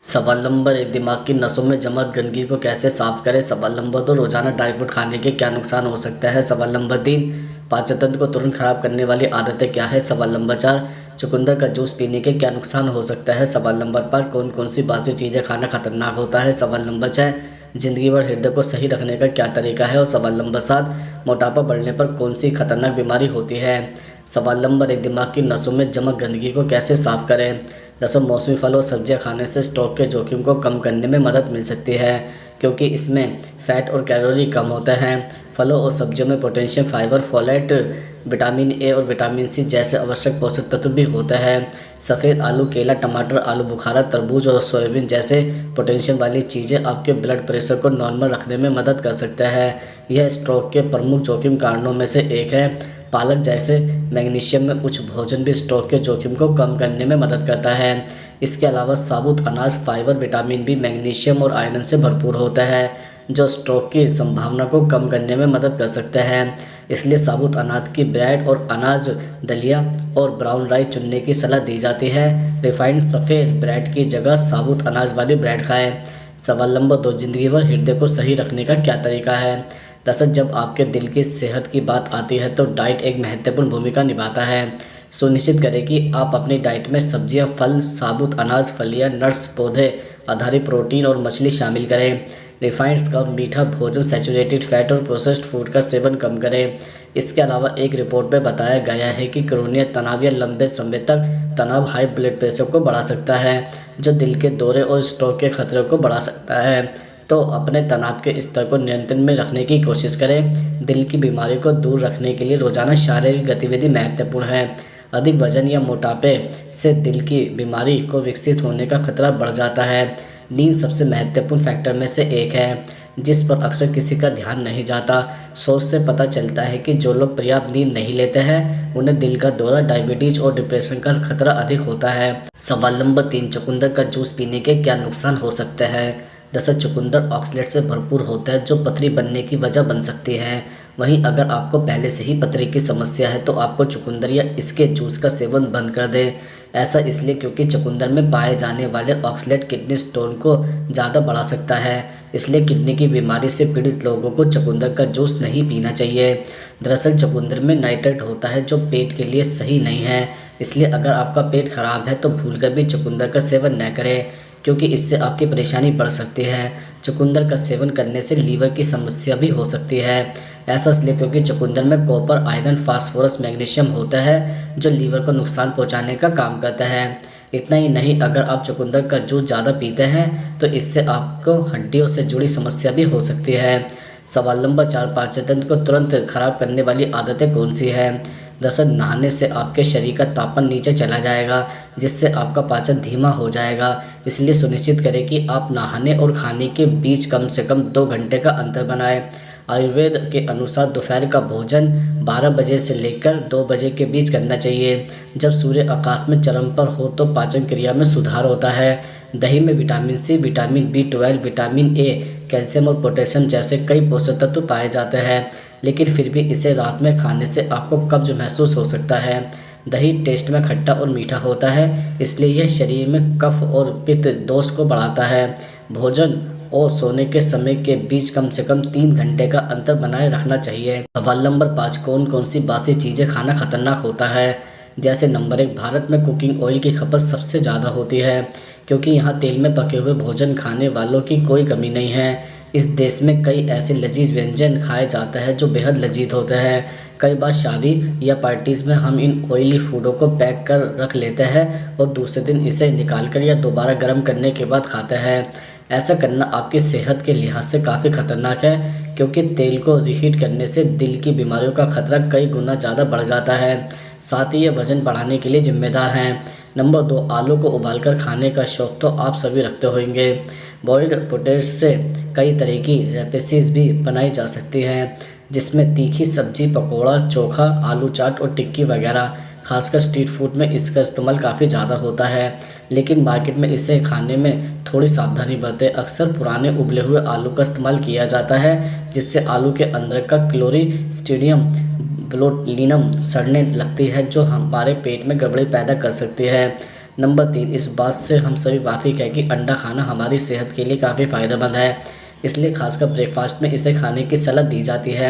सवाल नंबर 1, दिमाग की नसों में जमा गंदगी को कैसे साफ करें। सवाल नंबर 2, रोजाना ड्राई फ्रूट खाने के क्या नुकसान हो सकता है। सवाल नंबर 3, पाचन तंत्र को तुरंत खराब करने वाली आदतें क्या है। सवाल नंबर 4, चुकंदर का जूस पीने के क्या नुकसान हो सकता है। सवाल नंबर 5, कौन कौन सी बासी चीज़ें खाना खतरनाक होता है। सवाल नंबर 6, जिंदगी भर हृदय को सही रखने का क्या तरीका है। और सवाल नंबर 7, मोटापा बढ़ने पर कौन सी खतरनाक बीमारी होती है। सवाल नंबर 1, दिमाग की नसों में जमा गंदगी को कैसे साफ करें। दरअसल मौसमी फल और सब्जियां खाने से स्ट्रोक के जोखिम को कम करने में मदद मिल सकती है, क्योंकि इसमें फैट और कैलोरी कम होते हैं। फलों और सब्जियों में potassium, fibre, folate, vitamin A और विटामिन सी जैसे आवश्यक पोषक तत्व भी होते हैं। सफ़ेद आलू, केला, टमाटर, आलू बुखारा, तरबूज और सोयाबीन जैसे पोटेशियम वाली चीज़ें आपके ब्लड प्रेशर को नॉर्मल रखने में मदद कर सकते हैं। यह स्ट्रोक के प्रमुख जोखिम कारणों में से एक है। पालक जैसे मैग्नीशियम में उच्च भोजन भी स्ट्रोक के जोखिम को कम करने में मदद करता है। इसके अलावा साबुत अनाज फाइबर, विटामिन बी, मैग्नीशियम और आयरन से भरपूर होता है, जो स्ट्रोक की संभावना को कम करने में मदद कर सकते हैं। इसलिए साबुत अनाज की ब्रेड और अनाज दलिया और ब्राउन राइस चुनने की सलाह दी जाती है। रिफाइंड सफ़ेद ब्रेड की जगह साबुत अनाज वाली ब्रेड खाएं। सवाल नंबर 2, जिंदगी भर हृदय को सही रखने का क्या तरीका है। दरअसल जब आपके दिल की सेहत की बात आती है तो डाइट एक महत्वपूर्ण भूमिका निभाता है। सुनिश्चित करें कि आप अपनी डाइट में सब्जियां, फल, साबुत अनाज, फलियां, नट्स, पौधे आधारित प्रोटीन और मछली शामिल करें। रिफाइंड्स का मीठा भोजन, सैचुरेटेड फैट और प्रोसेस्ड फूड का सेवन कम करें। इसके अलावा एक रिपोर्ट में बताया गया है कि क्रोनिक तनाव या लंबे समय तक तनाव हाई ब्लड प्रेशर को बढ़ा सकता है, जो दिल के दौरे और स्ट्रोक के खतरे को बढ़ा सकता है। तो अपने तनाव के स्तर को नियंत्रण में रखने की कोशिश करें। दिल की बीमारी को दूर रखने के लिए रोजाना शारीरिक गतिविधि महत्वपूर्ण है। अधिक वजन या मोटापे से दिल की बीमारी को विकसित होने का खतरा बढ़ जाता है। नींद सबसे महत्वपूर्ण फैक्टर में से एक है, जिस पर अक्सर किसी का ध्यान नहीं जाता। सोच से पता चलता है कि जो लोग पर्याप्त नींद नहीं लेते हैं उन्हें दिल का दौरा, डायबिटीज और डिप्रेशन का खतरा अधिक होता है। सवाल नंबर 3, चुकंदर का जूस पीने के क्या नुकसान हो सकते हैं। दरअसल चुकंदर ऑक्सलेट से भरपूर होता है, जो पथरी बनने की वजह बन सकती है। वहीं अगर आपको पहले से ही पथरी की समस्या है तो आपको चुकंदर या इसके जूस का सेवन बंद कर दें। ऐसा इसलिए क्योंकि चुकंदर में पाए जाने वाले ऑक्सलेट किडनी स्टोन को ज़्यादा बढ़ा सकता है। इसलिए किडनी की बीमारी से पीड़ित लोगों को चुकंदर का जूस नहीं पीना चाहिए। दरअसल चुकंदर में नाइट्रेट होता है, जो पेट के लिए सही नहीं है। इसलिए अगर आपका पेट खराब है तो भूलकर भी चुकंदर का सेवन न करें, क्योंकि इससे आपकी परेशानी बढ़ सकती है। चुकंदर का सेवन करने से लीवर की समस्या भी हो सकती है। ऐसा इसलिए क्योंकि चुकंदर में कॉपर, आयरन, फास्फोरस, मैग्नीशियम होता है, जो लीवर को नुकसान पहुंचाने का काम करता है। इतना ही नहीं, अगर आप चुकंदर का जूस ज़्यादा पीते हैं तो इससे आपको हड्डियों से जुड़ी समस्या भी हो सकती है। सवाल नंबर 4, पाचन तंत्र को तुरंत खराब करने वाली आदतें कौन सी है। दरअसल नहाने से आपके शरीर का तापमान नीचे चला जाएगा, जिससे आपका पाचन धीमा हो जाएगा। इसलिए सुनिश्चित करें कि आप नहाने और खाने के बीच कम से कम 2 घंटे का अंतर बनाएं। आयुर्वेद के अनुसार दोपहर का भोजन 12 बजे से लेकर 2 बजे के बीच करना चाहिए, जब सूर्य आकाश में चरम पर हो तो पाचन क्रिया में सुधार होता है। दही में vitamin C, vitamin B12, vitamin A, calcium और पोटेशियम जैसे कई पोषक तत्व पाए जाते हैं, लेकिन फिर भी इसे रात में खाने से आपको कब्ज महसूस हो सकता है। दही टेस्ट में खट्टा और मीठा होता है, इसलिए यह शरीर में कफ और पित्त दोष को बढ़ाता है। भोजन और सोने के समय के बीच कम से कम 3 घंटे का अंतर बनाए रखना चाहिए। सवाल नंबर 5, कौन कौन सी बासी चीज़ें खाना खतरनाक होता है। जैसे नंबर 1, भारत में कुकिंग ऑयल की खपत सबसे ज़्यादा होती है, क्योंकि यहाँ तेल में पके हुए भोजन खाने वालों की कोई कमी नहीं है। इस देश में कई ऐसे लजीज व्यंजन खाए जाते हैं जो बेहद लजीज होते हैं। कई बार शादी या पार्टीज़ में हम इन ऑयली फूडों को पैक कर रख लेते हैं और दूसरे दिन इसे निकाल कर या दोबारा गर्म करने के बाद खाते हैं। ऐसा करना आपकी सेहत के लिहाज से काफ़ी खतरनाक है, क्योंकि तेल को रीहीट करने से दिल की बीमारियों का खतरा कई गुना ज़्यादा बढ़ जाता है। साथ ही ये वजन बढ़ाने के लिए जिम्मेदार हैं। नंबर 2, आलू को उबालकर खाने का शौक तो आप सभी रखते होंगे। बॉइल्ड पोटैटो से कई तरह की रेसिपीज भी बनाई जा सकती हैं, जिसमें तीखी सब्जी, पकौड़ा, चोखा, आलू चाट और टिक्की वगैरह। खासकर स्ट्रीट फूड में इसका इस्तेमाल काफ़ी ज़्यादा होता है, लेकिन मार्केट में इसे खाने में थोड़ी सावधानी बरतें। अक्सर पुराने उबले हुए आलू का इस्तेमाल किया जाता है, जिससे आलू के अंदर का क्लोरीस्टीरियम बोटुलिनम सड़ने लगती है, जो हमारे पेट में गड़बड़ी पैदा कर सकती है। नंबर 3, इस बात से हम सभी वाकिफ़ हैं कि अंडा खाना हमारी सेहत के लिए काफ़ी फ़ायदेमंद है, इसलिए खासकर ब्रेकफास्ट में इसे खाने की सलाह दी जाती है।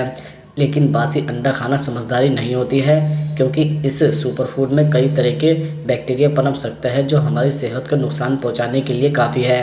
लेकिन बासी अंडा खाना समझदारी नहीं होती है, क्योंकि इस सुपरफूड में कई तरह के बैक्टीरिया पनप सकते हैं जो हमारी सेहत को नुकसान पहुंचाने के लिए काफ़ी है।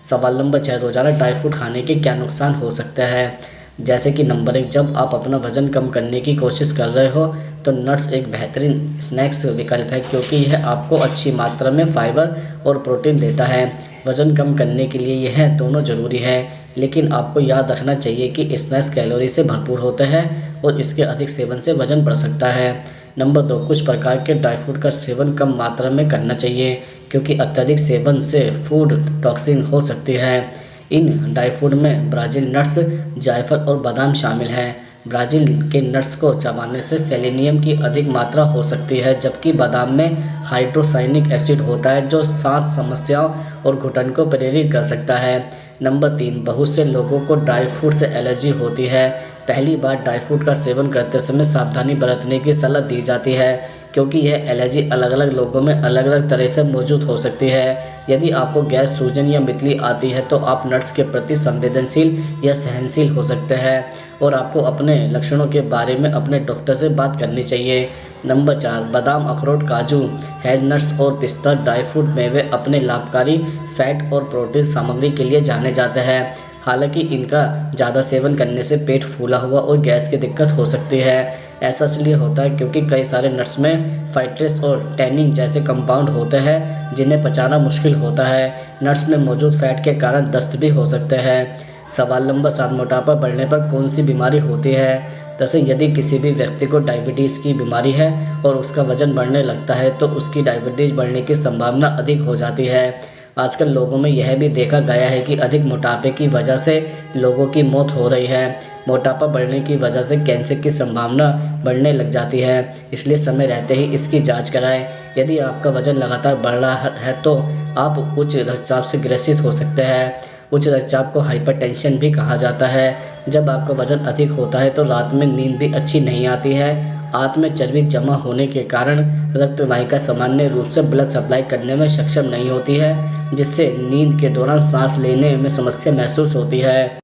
सवाल नंबर 6, रोज़ाना ड्राई फ्रूट खाने के क्या नुकसान हो सकते हैं? जैसे कि नंबर 1, जब आप अपना वज़न कम करने की कोशिश कर रहे हो तो नट्स एक बेहतरीन स्नैक्स विकल्प है, क्योंकि यह आपको अच्छी मात्रा में फाइबर और प्रोटीन देता है। वज़न कम करने के लिए यह दोनों ज़रूरी है, लेकिन आपको याद रखना चाहिए कि स्नैक्स कैलोरी से भरपूर होते हैं और इसके अधिक सेवन से वज़न बढ़ सकता है। नंबर 2, कुछ प्रकार के ड्राई फ्रूट का सेवन कम मात्रा में करना चाहिए, क्योंकि अत्यधिक सेवन से फूड टॉक्सिन हो सकती है। इन ड्राई फ्रूट में ब्राज़ील नट्स, जायफल और बादाम शामिल हैं। ब्राज़ील के नट्स को चबाने से सेलेनियम की अधिक मात्रा हो सकती है, जबकि बादाम में हाइड्रोसाइनिक एसिड होता है जो सांस समस्याओं और घुटन को प्रेरित कर सकता है। नंबर 3, बहुत से लोगों को ड्राई फ्रूट से एलर्जी होती है। पहली बार ड्राई फ्रूट का सेवन करते समय सावधानी बरतने की सलाह दी जाती है, क्योंकि यह एलर्जी अलग-अलग लोगों में अलग-अलग तरह से मौजूद हो सकती है। यदि आपको गैस, सूजन या मितली आती है तो आप नट्स के प्रति संवेदनशील या सहनशील हो सकते हैं और आपको अपने लक्षणों के बारे में अपने डॉक्टर से बात करनी चाहिए। नंबर 4, बादाम, अखरोट, काजू, हेज़लनट्स और पिस्ता ड्राई फ्रूट मेवे अपने लाभकारी फैट और प्रोटीन सामग्री के लिए जाने जाते हैं। हालांकि इनका ज़्यादा सेवन करने से पेट फूला हुआ और गैस की दिक्कत हो सकती है। ऐसा इसलिए होता है क्योंकि कई सारे नट्स में फाइट्रेस और टैनिन जैसे कंपाउंड होते हैं जिन्हें पचाना मुश्किल होता है। नट्स में मौजूद फैट के कारण दस्त भी हो सकते हैं। सवाल नंबर 7, मोटापा बढ़ने पर कौन सी बीमारी होती है? जैसे यदि किसी भी व्यक्ति को डायबिटीज़ की बीमारी है और उसका वजन बढ़ने लगता है तो उसकी डायबिटीज़ बढ़ने की संभावना अधिक हो जाती है। आजकल लोगों में यह भी देखा गया है कि अधिक मोटापे की वजह से लोगों की मौत हो रही है। मोटापा बढ़ने की वजह से कैंसर की संभावना बढ़ने लग जाती है, इसलिए समय रहते ही इसकी जांच कराएं। यदि आपका वजन लगातार बढ़ रहा है तो आप उच्च रक्तचाप से ग्रसित हो सकते हैं। उच्च रक्तचाप को हाइपरटेंशन भी कहा जाता है। जब आपका वजन अधिक होता है तो रात में नींद भी अच्छी नहीं आती है। आंत में चर्बी जमा होने के कारण रक्त वाहिका सामान्य रूप से ब्लड सप्लाई करने में सक्षम नहीं होती है, जिससे नींद के दौरान सांस लेने में समस्या महसूस होती है।